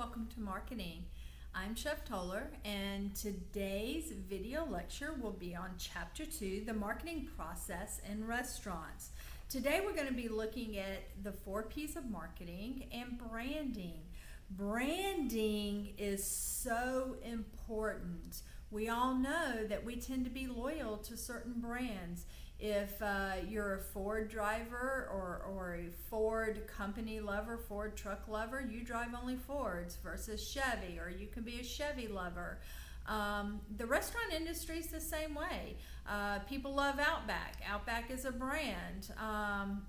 welcome to marketing. I'm Chef Toller, and today's video lecture will be on Chapter 2, the marketing process in restaurants. Today we're going to be looking at the 4 P's of marketing and branding. Branding is so important. We all know that we tend to be loyal to certain brands. If you're a Ford driver or a Ford company lover, Ford truck lover, you drive only Fords versus Chevy, or you can be a Chevy lover. The restaurant industry is the same way. People love Outback. Outback is a brand,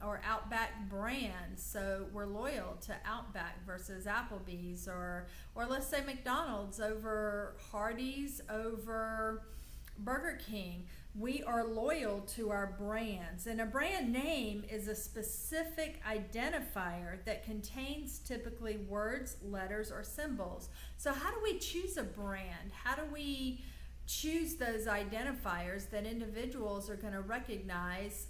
or Outback brands, so we're loyal to Outback versus Applebee's, or let's say McDonald's over Hardee's over Burger King. We are loyal to our brands, and a brand name is a specific identifier that contains typically words, letters, or symbols. So how do we choose a brand? How do we choose those identifiers that individuals are going to recognize,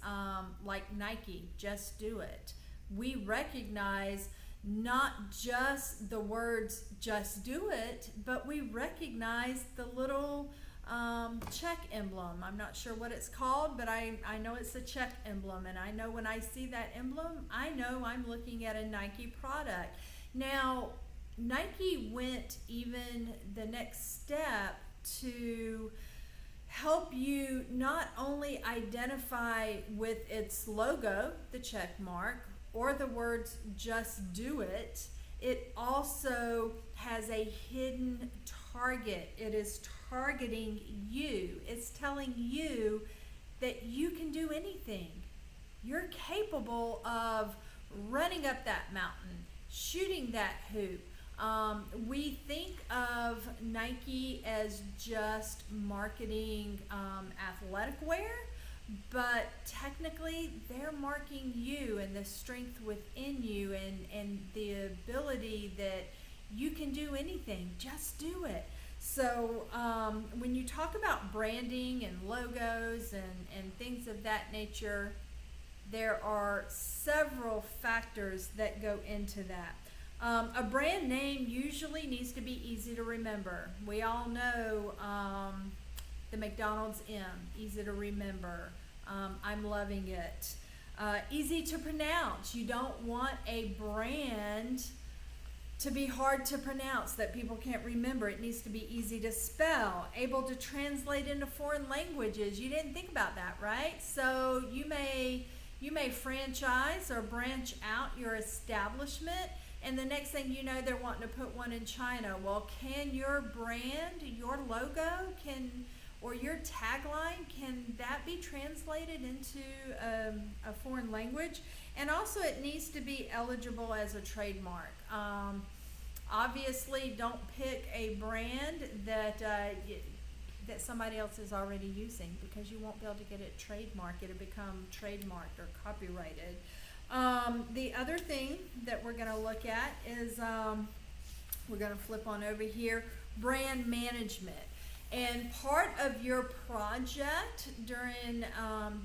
like Nike, Just Do It? We recognize not just the words Just Do It, but we recognize the little check emblem. I'm not sure what it's called, but I know it's a check emblem, and I know when I see that emblem, I know I'm looking at a Nike product. Now, Nike went even the next step to help you not only identify with its logo, the check mark, or the words Just Do It, it also has a hidden target. It is targeting you. It's telling you that you can do anything. You're capable of running up that mountain, shooting that hoop. We think of Nike as just marketing athletic wear, but technically they're marking you and the strength within you and the ability that you can do anything. Just do it. So when you talk about branding and logos and things of that nature, there are several factors that go into that. A brand name usually needs to be easy to remember. We all know the McDonald's M, easy to remember. I'm loving it. Easy to pronounce. You don't want a brand to be hard to pronounce that people can't remember. It needs to be easy to spell, able to translate into foreign languages. You didn't think about that, right? So you may franchise or branch out your establishment, and the next thing you know, they're wanting to put one in China. Well, can your brand, your logo, or your tagline, can that be translated into a foreign language? And also, it needs to be eligible as a trademark. Obviously, don't pick a brand that somebody else is already using, because you won't be able to get it trademarked. It'll become trademarked or copyrighted. The other thing that we're going to look at is, we're going to flip on over here, brand management. And part of your project during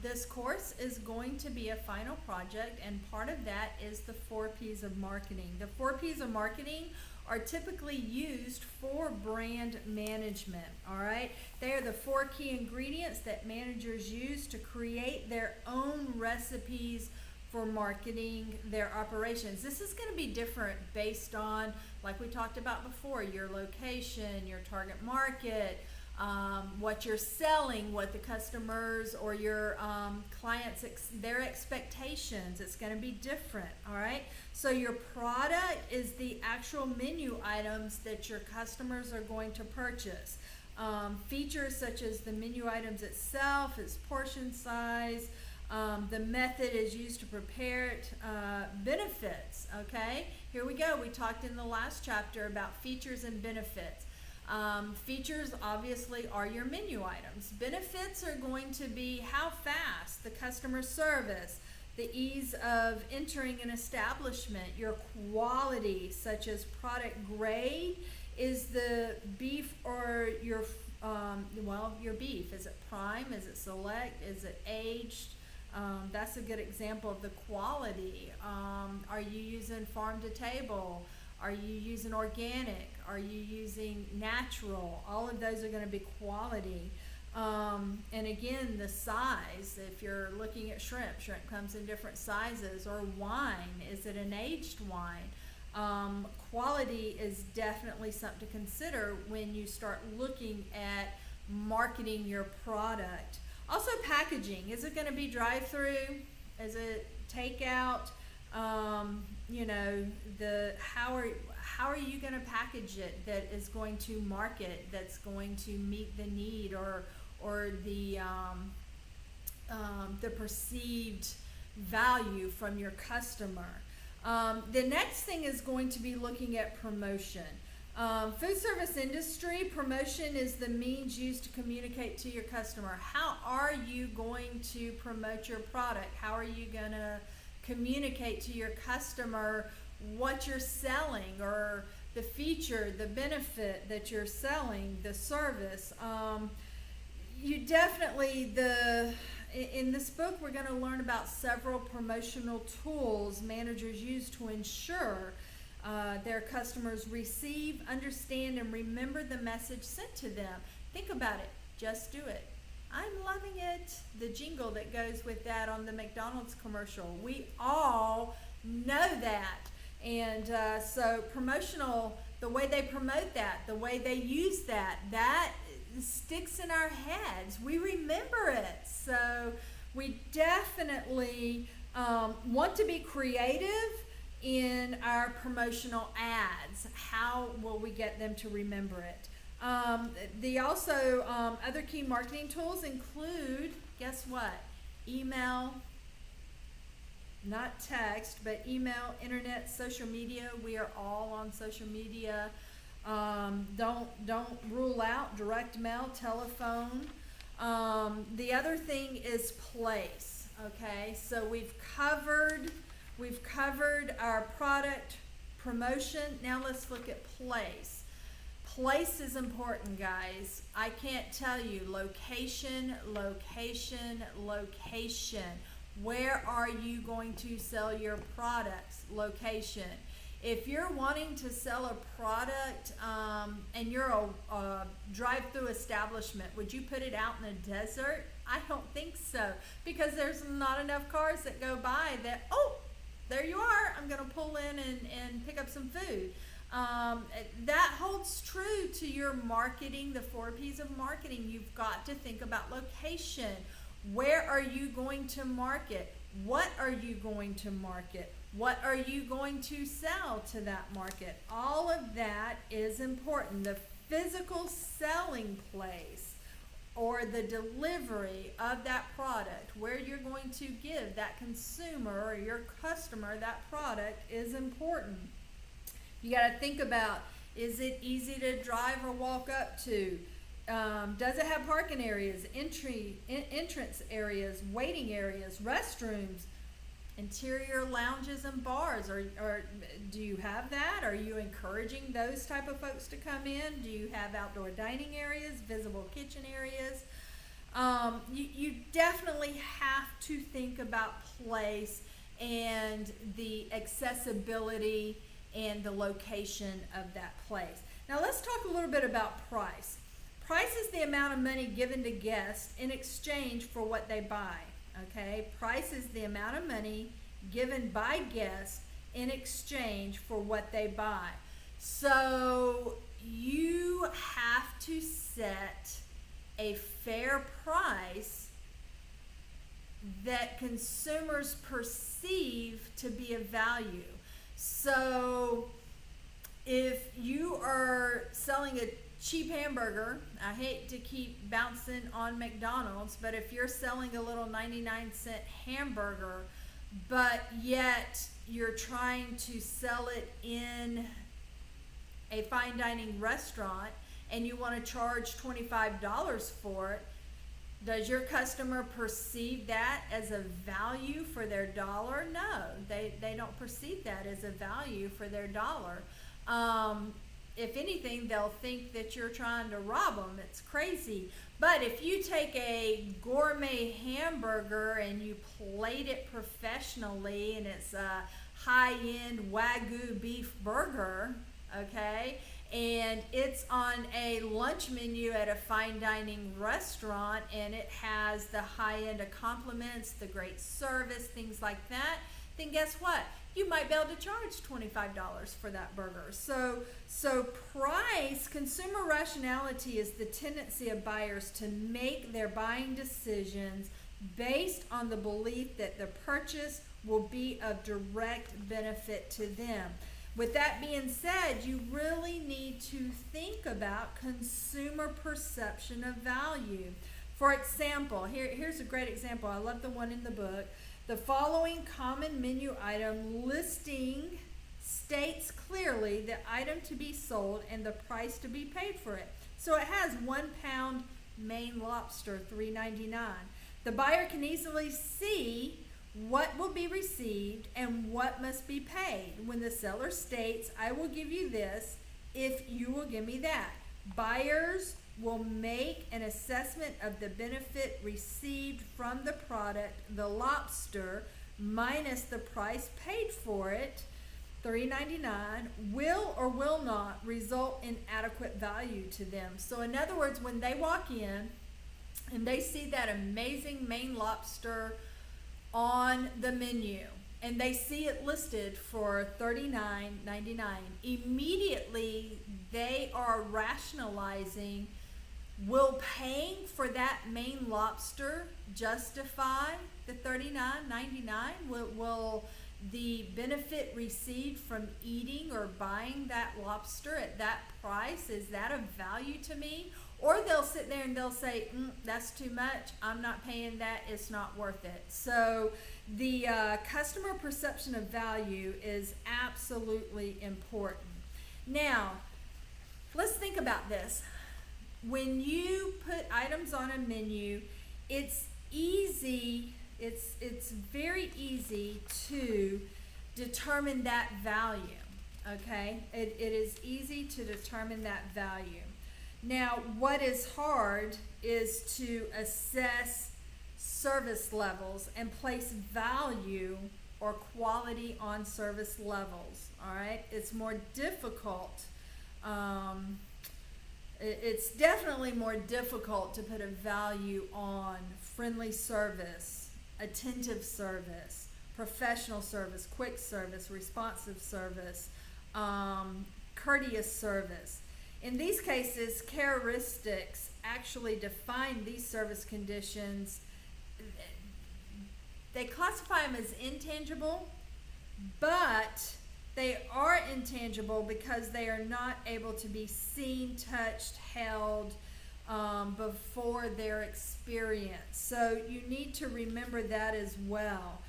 this course is going to be a final project, and part of that is the 4 P's of marketing. The 4 P's of marketing are typically used for brand management, all right? They are the 4 key ingredients that managers use to create their own recipes for marketing their operations. This is going to be different based on, like we talked about before, your location, your target market, what you're selling, what the customers or your clients, their expectations. It's going to be different, all right? So your product is the actual menu items that your customers are going to purchase. Features such as the menu items itself, its portion size, the method is used to prepare it, benefits, okay? Here we go. We talked in the last chapter about features and benefits. Features obviously are your menu items. Benefits are going to be how fast, the customer service, the ease of entering an establishment, your quality, such as product grade. Is the beef or your beef, is it prime, is it select, is it aged? That's a good example of the quality. Are you using farm to table? Are you using organic? Are you using natural? All of those are going to be quality. And again, the size, if you're looking at shrimp comes in different sizes. Or wine, is it an aged wine? Quality is definitely something to consider when you start looking at marketing your product. Also packaging, is it going to be drive-through? Is it takeout? How are you going to package it that is going to market, that's going to meet the need or the perceived value from your customer? The next thing is going to be looking at promotion. Food service industry, promotion is the means used to communicate to your customer. How are you going to promote your product? How are you going to communicate to your customer what you're selling, or the feature, the benefit that you're selling, the service? You definitely, in this book, we're going to learn about several promotional tools managers use to ensure their customers receive, understand, and remember the message sent to them. Think about it. Just do it. I'm loving it. The jingle that goes with that on the McDonald's commercial. We all know that. And so promotional, the way they promote that, the way they use that sticks in our heads. We remember it. So we definitely want to be creative in our promotional ads. How will we get them to remember it? Other key marketing tools include, guess what? Email, not text, but email, internet, social media. We are all on social media. Don't rule out direct mail, telephone. The other thing is place. Okay, so we've covered our product promotion. Now let's look at place. Place is important, guys. I can't tell you. Location, location, location. Where are you going to sell your products? Location. If you're wanting to sell a product and you're a drive-through establishment, would you put it out in the desert? I don't think so, because there's not enough cars that go by that, oh, there you are, I'm going to pull in and pick up some food. That holds true to your marketing, the 4 P's of marketing. You've got to think about location. Where are you going to market? What are you going to market? What are you going to sell to that market? All of that is important. The physical selling place or the delivery of that product, where you're going to give that consumer or your customer that product, is important. You got to think about, is it easy to drive or walk up to? Does it have parking areas, entrance areas, waiting areas, restrooms, interior lounges and bars? Or do you have that? Are you encouraging those type of folks to come in? Do you have outdoor dining areas, visible kitchen areas? You definitely have to think about place and the accessibility and the location of that place. Now let's talk a little bit about price. Price is the amount of money given to guests in exchange for what they buy. Okay, price is the amount of money given by guests in exchange for what they buy. So you have to set a fair price that consumers perceive to be of value. So if you are selling a cheap hamburger, I hate to keep bouncing on McDonald's, but if you're selling a little 99-cent hamburger, but yet you're trying to sell it in a fine dining restaurant and you want to charge $25 for it, does your customer perceive that as a value for their dollar? No, they don't perceive that as a value for their dollar. If anything, they'll think that you're trying to rob them. It's crazy. But if you take a gourmet hamburger and you plate it professionally, and it's high-end Wagyu beef burger, okay, and it's on a lunch menu at a fine dining restaurant, and it has the high-end compliments, the great service, things like that, then guess what? You might be able to charge $25 for that burger. So price, consumer rationality is the tendency of buyers to make their buying decisions based on the belief that the purchase will be of direct benefit to them. With that being said, you really need to think about consumer perception of value. For example, here's a great example. I love the one in the book. The following common menu item listing states clearly the item to be sold and the price to be paid for it. So it has 1 pound Maine lobster, $3.99. The buyer can easily see what will be received and what must be paid when the seller states, I will give you this if you will give me that. Buyers will make an assessment of the benefit received from the product, the lobster, minus the price paid for it, $3.99, will or will not result in adequate value to them. So in other words, when they walk in and they see that amazing Maine lobster on the menu and they see it listed for $39.99, immediately they are rationalizing, will paying for that Maine lobster justify the $39.99? Will the benefit received from eating or buying that lobster at that price, is that of value to me? Or they'll sit there and they'll say, that's too much, I'm not paying that, it's not worth it. So the customer perception of value is absolutely important. Now, let's think about this. When you put items on a menu, it's easy, it's very easy to determine that value, okay? It is easy to determine that value. Now, what is hard is to assess service levels and place value or quality on service levels, all right? It's more difficult. It's definitely more difficult to put a value on friendly service, attentive service, professional service, quick service, responsive service, courteous service. In these cases, characteristics actually define these service conditions. They classify them as intangible, but they are intangible because they are not able to be seen, touched, held before their experience. So you need to remember that as well.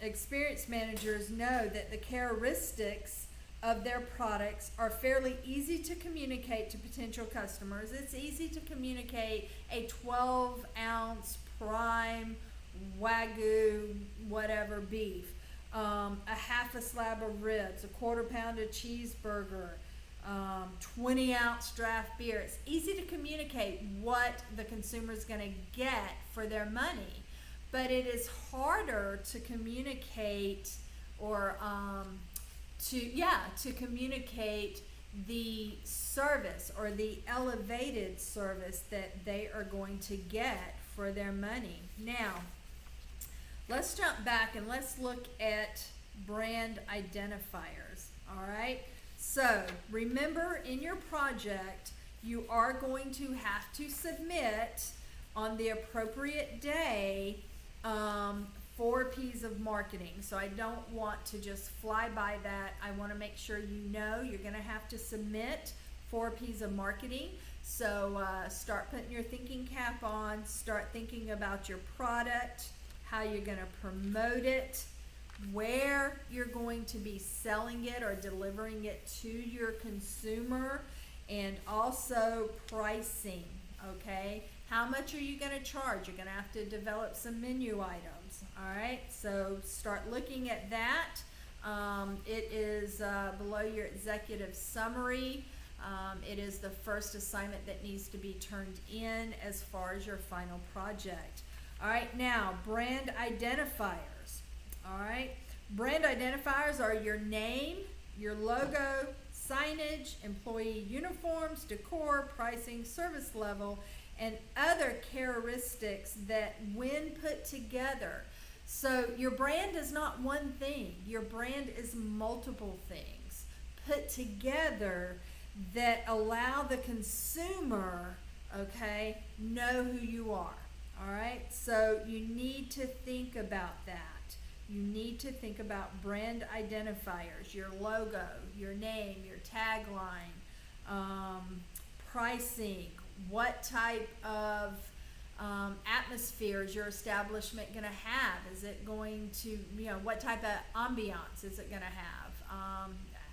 Experienced managers know that the characteristics of their products are fairly easy to communicate to potential customers. It's easy to communicate a 12-ounce prime Wagyu whatever beef, a half a slab of ribs, a quarter pound of cheeseburger, 20-ounce draft beer. It's easy to communicate what the consumer is going to get for their money, but it is harder to communicate or to communicate the service or the elevated service that they are going to get for their money. Now, let's jump back and let's look at brand identifiers, all right? So, remember in your project, you are going to have to submit on the appropriate day 4 P's of marketing. So I don't want to just fly by that. I want to make sure you know you're going to have to submit 4 P's of marketing. So start putting your thinking cap on, start thinking about your product, how you're going to promote it, where you're going to be selling it or delivering it to your consumer, and also pricing, okay? How much are you going to charge? You're going to have to develop some menu items, all right? So start looking at that. It is below your executive summary. It is the first assignment that needs to be turned in as far as your final project. All right, now brand identifiers. All right, Brand identifiers are your name, your logo, signage, employee uniforms, decor, pricing, service level, and other characteristics that when put together. So your brand is not one thing. Your brand is multiple things put together that allow the consumer, okay, know who you are. All right, so you need to think about that. You need to think about brand identifiers, your logo, your name, your tagline, pricing, what type of atmosphere is your establishment going to have? Is it going to, what type of ambiance is it going to have?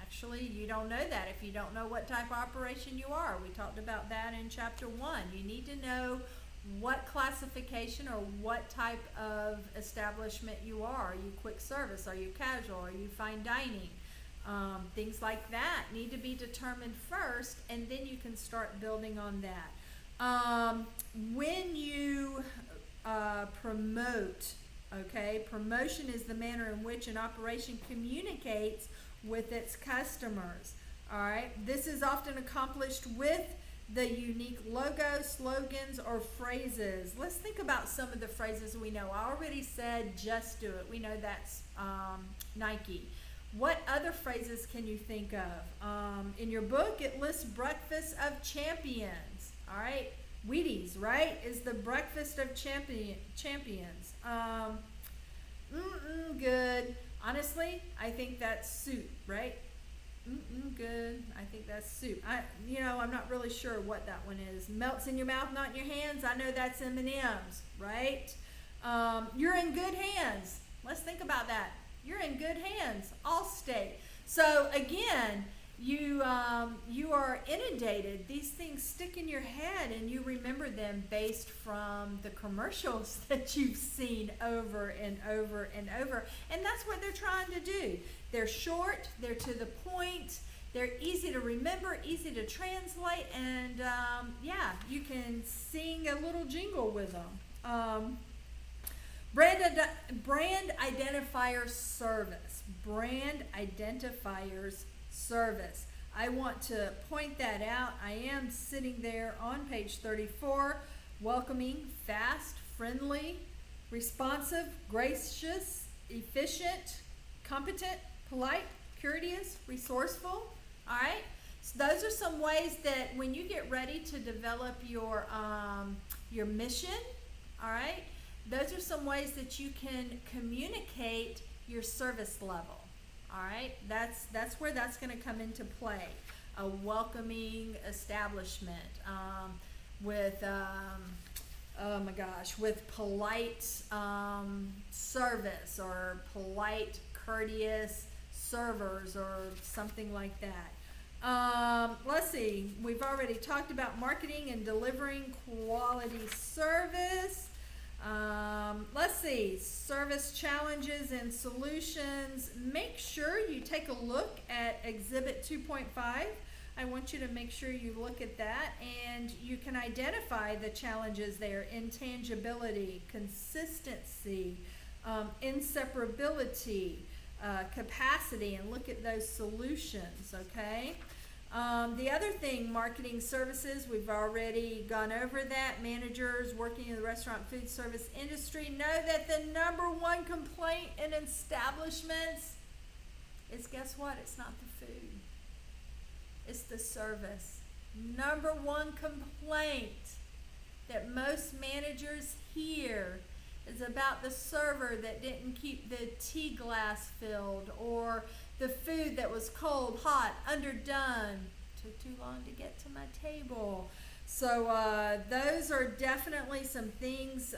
Actually, you don't know that if you don't know what type of operation you are. We talked about that in chapter 1. You need to know what classification or what type of establishment you are. Are you quick service? Are you casual? Are you fine dining? Things like that need to be determined first, and then you can start building on that. When you promote, okay, promotion is the manner in which an operation communicates with its customers. All right, this is often accomplished with the unique logo, slogans, or phrases. Let's think about some of the phrases we know. I already said just do it. We know that's Nike. What other phrases can you think of? In your book, it lists breakfast of champions. All right, Wheaties, right, is the breakfast of champions. Good. Honestly, I think that's soup, right? Good. I think that's soup. I'm not really sure what that one is. Melts in your mouth, not in your hands. I know that's M&M's, right? You're in good hands. Let's think about that. You're in good hands. Allstate. So again, you are inundated. These things stick in your head, and you remember them based from the commercials that you've seen over and over and over. And that's what they're trying to do. They're short, they're to the point, they're easy to remember, easy to translate, and you can sing a little jingle with them. Brand identifier service. Brand identifiers service. I want to point that out. I am sitting there on page 34, welcoming, fast, friendly, responsive, gracious, efficient, competent, polite, courteous, resourceful. All right, so those are some ways that when you get ready to develop your mission, all right, those are some ways that you can communicate your service level. All right, that's where that's going to come into play. A welcoming establishment with with polite service or polite, courteous servers or something like that. Let's see, we've already talked about marketing and delivering quality service. Let's see, service challenges and solutions. Make sure you take a look at Exhibit 2.5. I want you to make sure you look at that, and you can identify the challenges there: intangibility, consistency, inseparability, capacity, and look at those solutions, okay? The other thing, marketing services, we've already gone over that. Managers working in the restaurant food service industry know that the #1 complaint in establishments is, guess what? It's not the food. It's the service. #1 complaint that most managers hear is about the server that didn't keep the tea glass filled, or the food that was cold, hot, underdone, took too long to get to my table. So those are definitely some things.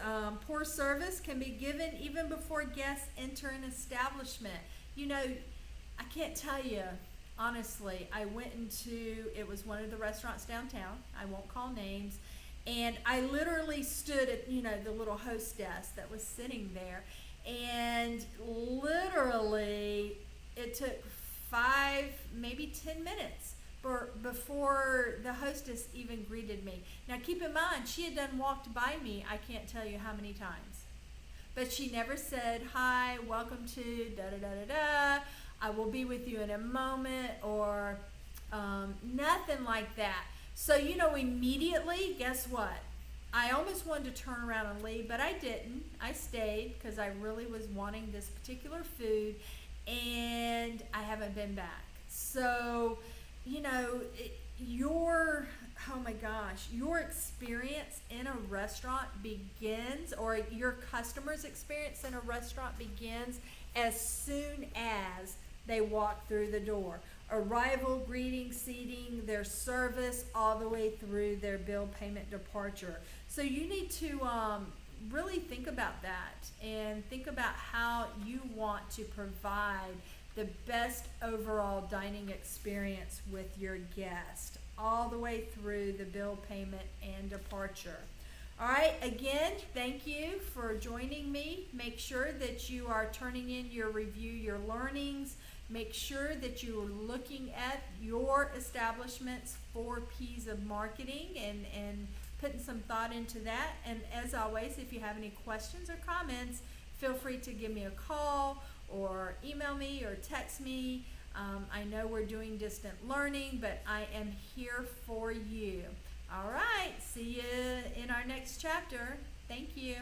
Poor service can be given even before guests enter an establishment. I can't tell you, honestly, I went into, it was one of the restaurants downtown, I won't call names, and I literally stood at, the little hostess that was sitting there, and literally it took 5, maybe 10 minutes before the hostess even greeted me. Now keep in mind, she had done walked by me, I can't tell you how many times. but she never said, hi, welcome to da-da-da-da-da, I will be with you in a moment, or nothing like that. So, immediately, guess what? I almost wanted to turn around and leave, but I didn't. I stayed because I really was wanting this particular food, and I haven't been back. So, oh my gosh, your experience in a restaurant begins, or your customer's experience in a restaurant begins as soon as they walk through the door. Arrival, greeting, seating, their service, all the way through their bill payment departure. So you need to really think about that and think about how you want to provide the best overall dining experience with your guest, all the way through the bill payment and departure. All right, again, thank you for joining me. Make sure that you are turning in your review, your learnings. Make sure that you are looking at your establishment's 4 P's of marketing and putting some thought into that. And as always, if you have any questions or comments, feel free to give me a call or email me or text me. I know we're doing distant learning, but I am here for you. All right, see you in our next chapter. Thank you.